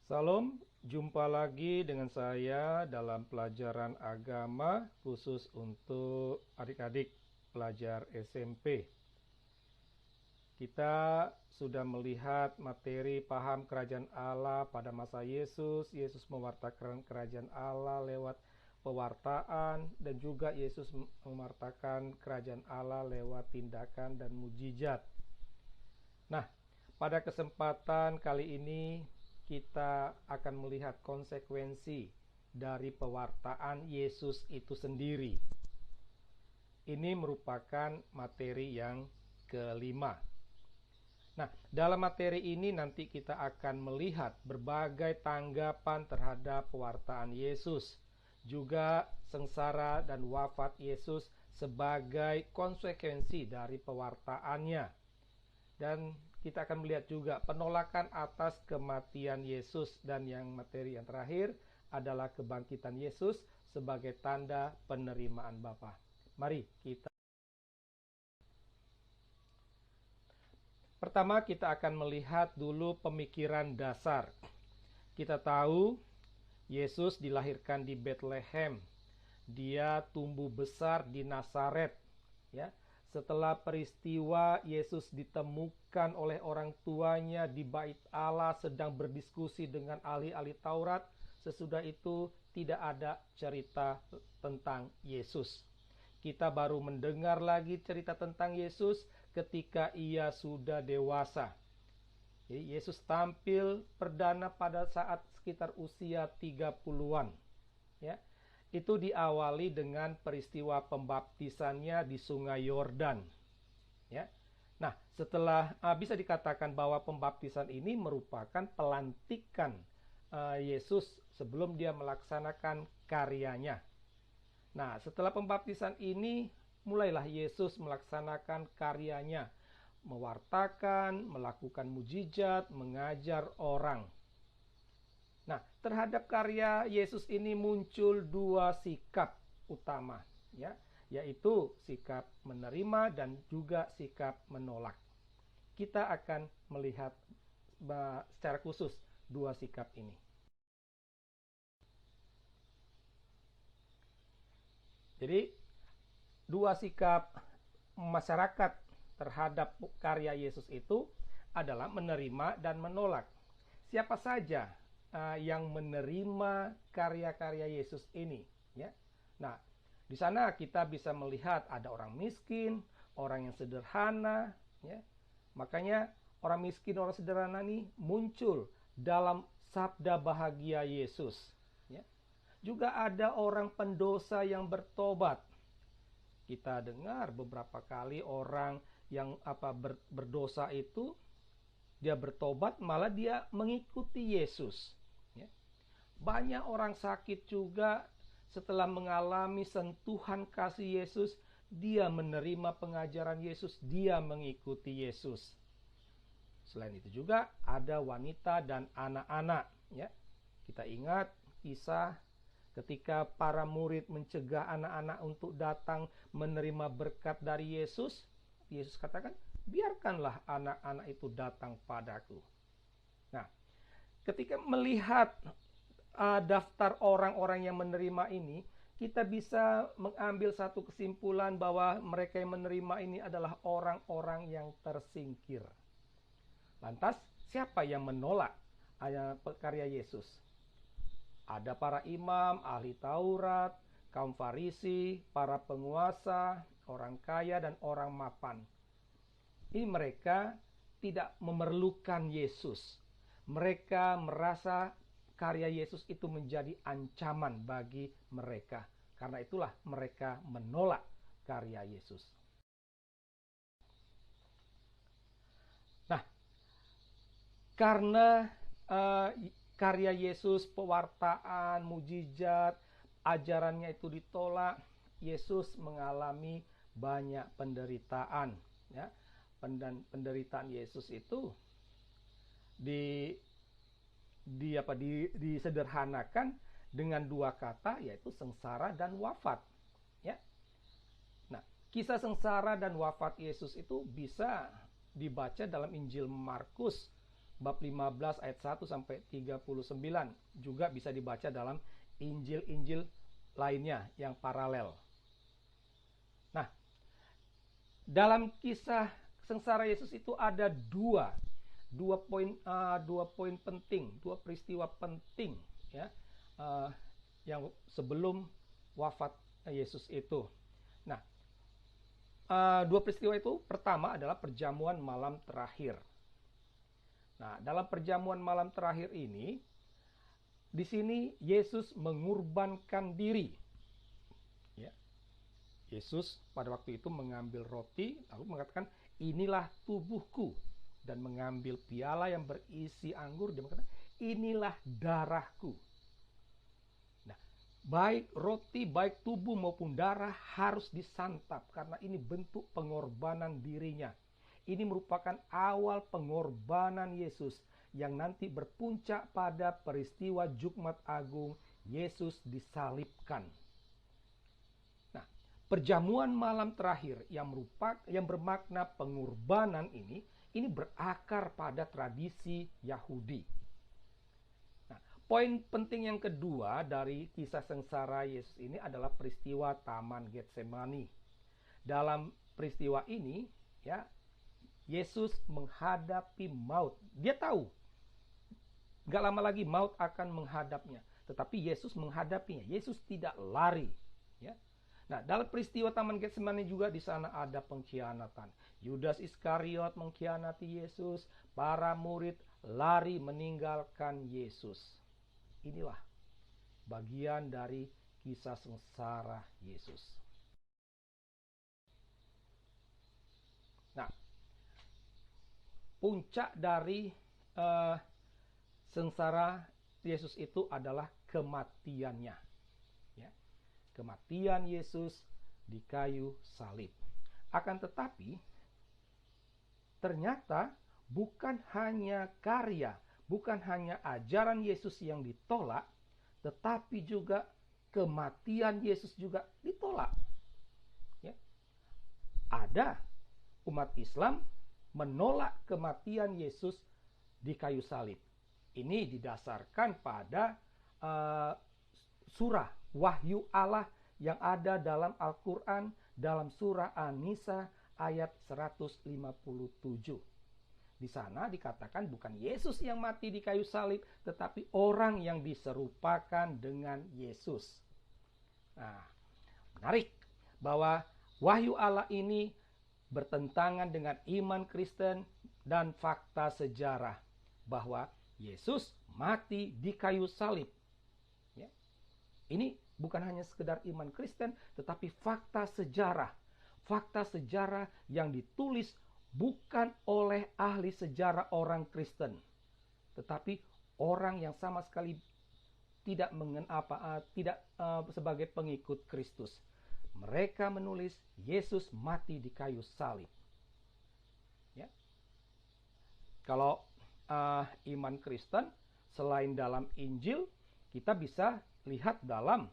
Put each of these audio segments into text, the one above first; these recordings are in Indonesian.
Salam, jumpa lagi dengan saya dalam pelajaran agama khusus untuk adik-adik pelajar SMP. Kita sudah melihat materi paham kerajaan Allah pada masa Yesus. Yesus mewartakan kerajaan Allah lewat pewartaan, dan juga Yesus mewartakan kerajaan Allah lewat tindakan dan mujizat. Nah, pada kesempatan kali ini kita akan melihat konsekuensi dari pewartaan Yesus itu sendiri. Ini merupakan materi yang kelima. Nah, dalam materi ini nanti kita akan melihat berbagai tanggapan terhadap pewartaan Yesus, juga sengsara dan wafat Yesus sebagai konsekuensi dari pewartaannya. Dan kita akan melihat juga penolakan atas kematian Yesus, dan yang materi yang terakhir adalah kebangkitan Yesus sebagai tanda penerimaan Bapa. Mari kita. Pertama, kita akan melihat dulu pemikiran dasar. Kita tahu Yesus dilahirkan di Bethlehem. Dia tumbuh besar di Nazaret, ya. Setelah peristiwa Yesus ditemukan oleh orang tuanya di bait Allah sedang berdiskusi dengan ahli-ahli Taurat, sesudah itu tidak ada cerita tentang Yesus. Kita baru mendengar lagi cerita tentang Yesus ketika ia sudah dewasa. Jadi Yesus tampil perdana pada saat sekitar usia 30-an, ya. Itu diawali dengan peristiwa pembaptisannya di Sungai Yordan, ya. Nah, setelah bisa dikatakan bahwa pembaptisan ini merupakan pelantikan Yesus sebelum dia melaksanakan karyanya. Nah, setelah pembaptisan ini mulailah Yesus melaksanakan karyanya, mewartakan, melakukan mujizat, mengajar orang. Nah, terhadap karya Yesus ini muncul dua sikap utama, ya, yaitu sikap menerima dan juga sikap menolak. Kita akan melihat secara khusus dua sikap ini. Jadi, dua sikap masyarakat terhadap karya Yesus itu adalah menerima dan menolak. Siapa saja yang menerima karya-karya Yesus ini, ya. Nah, di sana kita bisa melihat ada orang miskin, orang yang sederhana, ya. Makanya orang miskin, orang sederhana ini muncul dalam sabda bahagia Yesus, ya. Juga ada orang pendosa yang bertobat. Kita dengar beberapa kali orang yang berdosa itu dia bertobat, malah dia mengikuti Yesus, ya. Banyak orang sakit juga setelah mengalami sentuhan kasih Yesus, dia menerima pengajaran Yesus, dia mengikuti Yesus. Selain itu juga ada wanita dan anak-anak, ya. Kita ingat kisah ketika para murid mencegah anak-anak untuk datang menerima berkat dari Yesus. Yesus katakan, biarkanlah anak-anak itu datang padaku. Nah, ketika melihat daftar orang-orang yang menerima ini, kita bisa mengambil satu kesimpulan bahwa mereka yang menerima ini adalah orang-orang yang tersingkir. Lantas, siapa yang menolak karya Yesus? Ada para imam, ahli Taurat, kaum Farisi, para penguasa, orang kaya, dan orang mapan. Ini mereka tidak memerlukan Yesus. Mereka merasa karya Yesus itu menjadi ancaman bagi mereka. Karena itulah mereka menolak karya Yesus. Nah, karena karya Yesus, pewartaan, mujizat, ajarannya itu ditolak, Yesus mengalami banyak penderitaan, ya. Penderitaan Yesus itu disederhanakan dengan dua kata, yaitu sengsara dan wafat, ya. Nah, kisah sengsara dan wafat Yesus itu bisa dibaca dalam Injil Markus bab 15 ayat 1 sampai 39. Juga bisa dibaca dalam Injil-Injil lainnya yang paralel. Nah, dalam kisah sengsara Yesus itu ada dua poin penting, dua peristiwa penting ya, yang sebelum wafat Yesus itu. Nah, dua peristiwa itu pertama adalah perjamuan malam terakhir. Nah, dalam perjamuan malam terakhir ini, di sini Yesus mengorbankan diri. Ya. Yesus pada waktu itu mengambil roti, lalu mengatakan, inilah tubuhku. Dan mengambil piala yang berisi anggur, dia mengatakan, inilah darahku. Nah, baik roti, baik tubuh maupun darah harus disantap, karena ini bentuk pengorbanan dirinya. Ini merupakan awal pengorbanan Yesus yang nanti berpuncak pada peristiwa Jumat Agung Yesus disalibkan. Nah, perjamuan malam terakhir yang bermakna pengorbanan ini berakar pada tradisi Yahudi. Nah, poin penting yang kedua dari kisah sengsara Yesus ini adalah peristiwa Taman Getsemani. Dalam peristiwa ini, ya, Yesus menghadapi maut. Dia tahu, gak lama lagi maut akan menghadapnya. Tetapi Yesus menghadapinya. Yesus tidak lari. Ya. Nah, dalam peristiwa Taman Getsemani juga di sana ada pengkhianatan. Yudas Iskariot mengkhianati Yesus. Para murid lari meninggalkan Yesus. Inilah bagian dari kisah sengsara Yesus. Nah, puncak dari sengsara Yesus itu adalah kematiannya. Ya. Kematian Yesus di kayu salib. Akan tetapi, ternyata bukan hanya karya, bukan hanya ajaran Yesus yang ditolak, tetapi juga kematian Yesus juga ditolak. Ya. Ada umat Islam menolak kematian Yesus di kayu salib. Ini didasarkan pada surah wahyu Allah yang ada dalam Al-Quran, dalam surah An-Nisa ayat 157. Di sana dikatakan bukan Yesus yang mati di kayu salib, tetapi orang yang diserupakan dengan Yesus. Nah, menarik bahwa wahyu Allah ini bertentangan dengan iman Kristen dan fakta sejarah bahwa Yesus mati di kayu salib. Ya. Ini bukan hanya sekedar iman Kristen, tetapi fakta sejarah. Fakta sejarah yang ditulis bukan oleh ahli sejarah orang Kristen, tetapi orang yang sama sekali tidak sebagai pengikut Kristus. Mereka menulis Yesus mati di kayu salib. Ya. Kalau iman Kristen, selain dalam Injil, kita bisa lihat dalam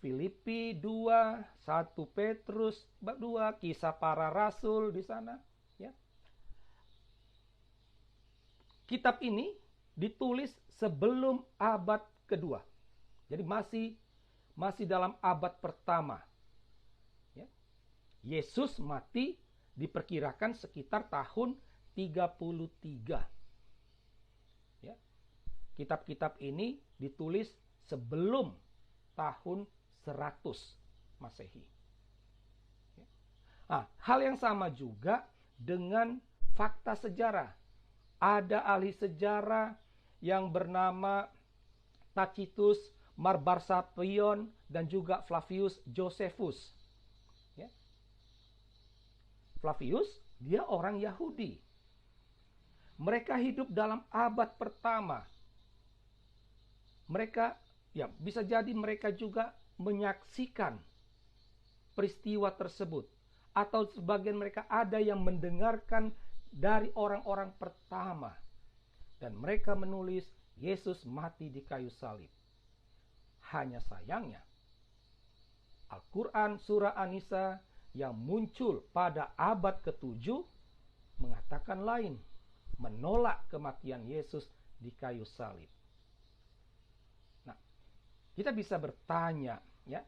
Filipi 2, 1 Petrus bab 2, Kisah Para Rasul di sana. Ya. Kitab ini ditulis sebelum abad kedua. Jadi masih dalam abad pertama. Yesus mati diperkirakan sekitar tahun 33. Ya. Kitab-kitab ini ditulis sebelum tahun 100 Masehi. Ya. Nah, hal yang sama juga dengan fakta sejarah. Ada ahli sejarah yang bernama Tacitus Marbarsapion dan juga Flavius Josephus. Flavius, dia orang Yahudi. Mereka hidup dalam abad pertama. Mereka, ya bisa jadi mereka juga menyaksikan peristiwa tersebut. Atau sebagian mereka ada yang mendengarkan dari orang-orang pertama. Dan mereka menulis Yesus mati di kayu salib. Hanya sayangnya, Al-Quran surah An-Nisa yang muncul pada abad ke-7 mengatakan lain. menolak kematian Yesus di kayu salib. Nah, kita bisa bertanya, ya,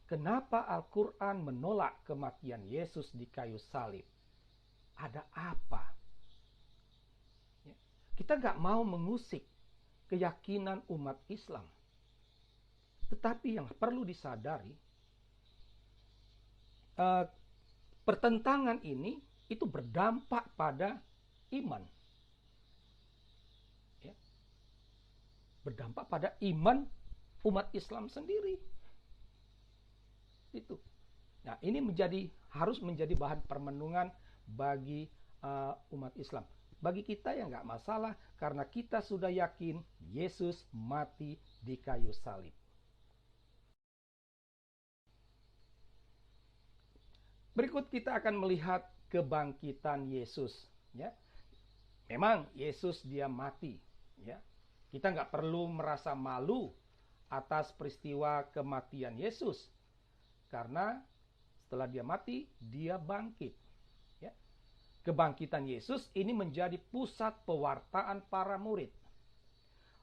kenapa Al-Quran menolak kematian Yesus di kayu salib? Ada apa? Ya, kita nggak mau mengusik keyakinan umat Islam. Tetapi yang perlu disadari, pertentangan ini itu berdampak pada iman. Ya. Berdampak pada iman umat Islam sendiri. Itu. Nah, ini harus menjadi bahan permenungan bagi umat Islam. Bagi kita ya nggak masalah, karena kita sudah yakin Yesus mati di kayu salib. Berikut kita akan melihat kebangkitan Yesus. Ya, memang Yesus dia mati. Ya, kita nggak perlu merasa malu atas peristiwa kematian Yesus, karena setelah dia mati, dia bangkit. Ya, kebangkitan Yesus ini menjadi pusat pewartaan para murid.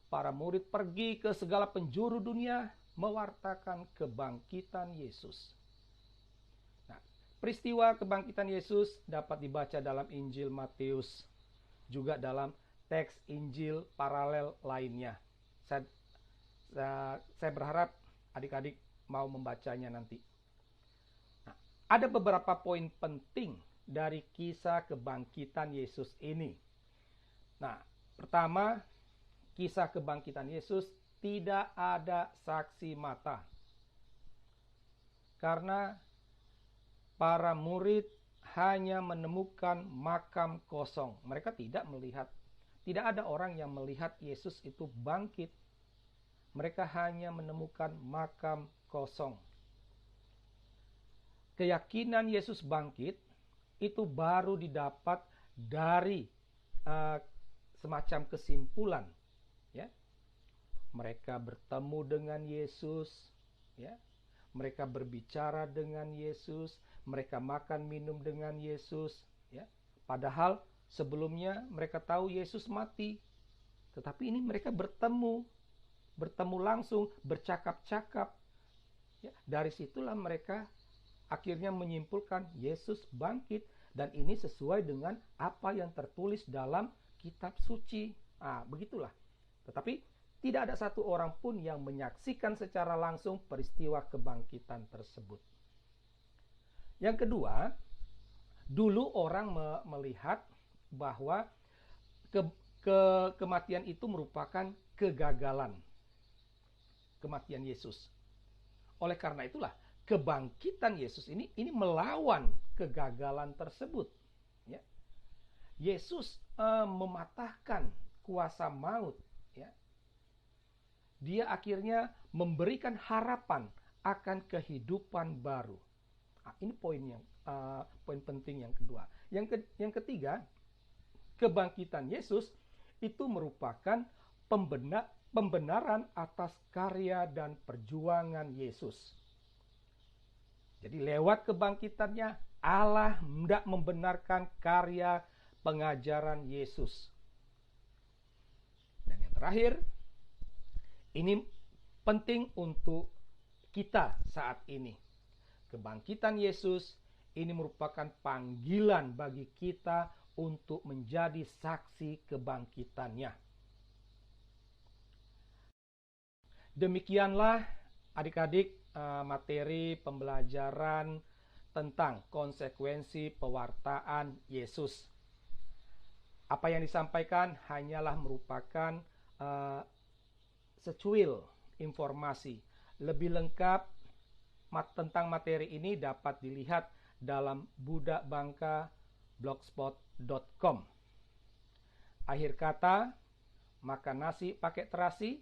Para murid pergi ke segala penjuru dunia mewartakan kebangkitan Yesus. Peristiwa kebangkitan Yesus dapat dibaca dalam Injil Matius, juga dalam teks Injil paralel lainnya. Saya berharap adik-adik mau membacanya nanti. Nah, ada beberapa poin penting dari kisah kebangkitan Yesus ini. Nah, pertama, kisah kebangkitan Yesus tidak ada saksi mata. Karena para murid hanya menemukan makam kosong. Mereka tidak ada orang yang melihat Yesus itu bangkit. Mereka hanya menemukan makam kosong. Keyakinan Yesus bangkit itu baru didapat dari semacam kesimpulan. Ya. Mereka bertemu dengan Yesus, ya. Mereka berbicara dengan Yesus, mereka makan minum dengan Yesus, ya. Padahal sebelumnya mereka tahu Yesus mati. Tetapi ini mereka bertemu langsung, bercakap-cakap. Ya, dari situlah mereka akhirnya menyimpulkan Yesus bangkit, dan ini sesuai dengan apa yang tertulis dalam kitab suci. Begitulah. Tetapi tidak ada satu orang pun yang menyaksikan secara langsung peristiwa kebangkitan tersebut. Yang kedua, dulu orang melihat bahwa kematian itu merupakan kegagalan. Kematian Yesus. Oleh karena itulah, kebangkitan Yesus ini melawan kegagalan tersebut. Ya. Yesus mematahkan kuasa maut. Ya. Dia akhirnya memberikan harapan akan kehidupan baru. Ini poin penting yang kedua. Yang ketiga, kebangkitan Yesus itu merupakan pembenaran atas karya dan perjuangan Yesus. Jadi lewat kebangkitannya Allah hendak membenarkan karya pengajaran Yesus. Dan yang terakhir, ini penting untuk kita saat ini. Kebangkitan Yesus ini merupakan panggilan bagi kita untuk menjadi saksi kebangkitannya. Demikianlah adik-adik materi pembelajaran tentang konsekuensi pewartaan Yesus. Apa yang disampaikan hanyalah merupakan secuil informasi. Lebih lengkap tentang materi ini dapat dilihat dalam budakbangka.blogspot.com. Akhir kata, makan nasi pakai terasi.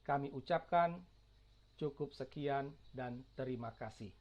Kami ucapkan cukup sekian dan terima kasih.